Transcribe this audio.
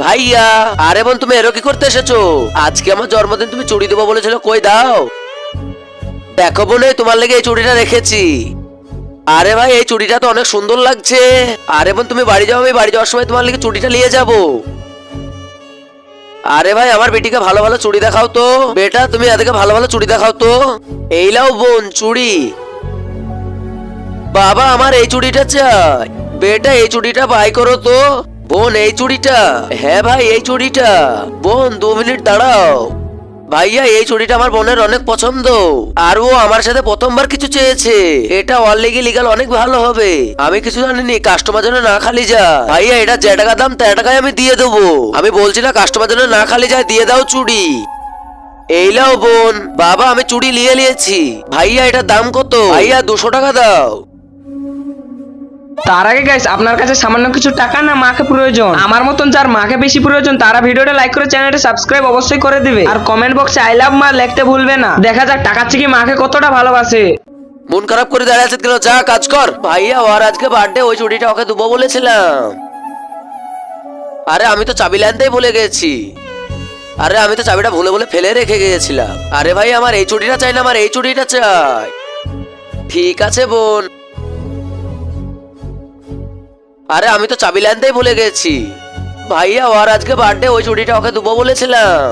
ভাইয়া, আরে বোন তুমি এরো কি করতে এসেছো? আজকে আমার জন্মদিন, তুমি চুড়ি দেবো বলেছিল, কই দাও। দেখো বোন, এই তোমার লেগে এই চুড়িটা রেখেছি। আরে ভাই, এই চুড়িটা তো অনেক সুন্দর লাগছে। আরে বোন তুমি বাড়ি যাও, আমি বাড়ি যাওয়ার সময় তোমার লেগে চুড়িটা নিয়ে যাবো। আরে ভাই, আমার বেটিকে ভালো ভালো চুড়ি দেখাও তো। বেটা তুমি এদিকে ভালো ভালো চুড়ি দেখাও তো। এই লাও বোন চুড়ি। বাবা আমার এই চুড়িটা চাই। বেটা এই চুড়িটা বাই করো তো। বোন এই চুড়িটা। হ্যাঁ ভাই এই চুড়িটা। বোন 2 মিনিট দাঁড়াও। ভাইয়া এই চুড়িটা আমার বোনের অনেক পছন্দ। আর ও আমার সাথে প্রথমবার কিছু চেয়েছে। এটা ওর লেগে লিগাল অনেক ভালো হবে। আমি কিছু জানিনি, কাস্টমার যেন না খালি যায়। ভাইয়া এটা যে টাকা দাম তে টাকায় আমি দিয়ে দেবো। আমি বলছি না কাস্টমার যেন না খালি যায়, দিয়ে দাও চুড়ি। এই লাও বোন। বাবা আমি চুড়ি নিয়ে নিয়েছি। ভাইয়া এটার দাম কত? ভাইয়া 200 টাকা দাও। তার আগে গাইস, আপনার কাছে সামান্য কিছু টাকা না মাকে প্রয়োজন, আমার মতন যার মাকে বেশি প্রয়োজন, তারা ভিডিওটা লাইক করে চ্যানেলটা সাবস্ক্রাইব অবশ্যই করে দিবে। আর কমেন্ট বক্সে আই লাভ মা লিখতে ভুলবে না। দেখা যাক টাকার থেকে মাকে কতটা ভালোবাসে। মন খারাপ করে দাঁড়িয়ে আছে কেন? যা কাজ কর। ভাইয়া ওর আজকে বার্থডে, ওই চুড়িটা ওকে দেবো বলেছিলাম। আরে আমি তো চাবি আনতেই ভুলে গেছি। আরে আমি তো চাবিটা ভুলে ভুলে ফেলে রেখে গিয়েছিলাম। আরে ভাই আমার এই চুড়িটা চাই না, আমার এই চুড়িটা চাই। ঠিক আছে বোন। আরে আমি তো চাবি আনতেই ভুলে গেছি। ভাইয়া ওর আজকে বার্থডে, ওই চুড়িটা ওকে দেবো বলেছিলাম।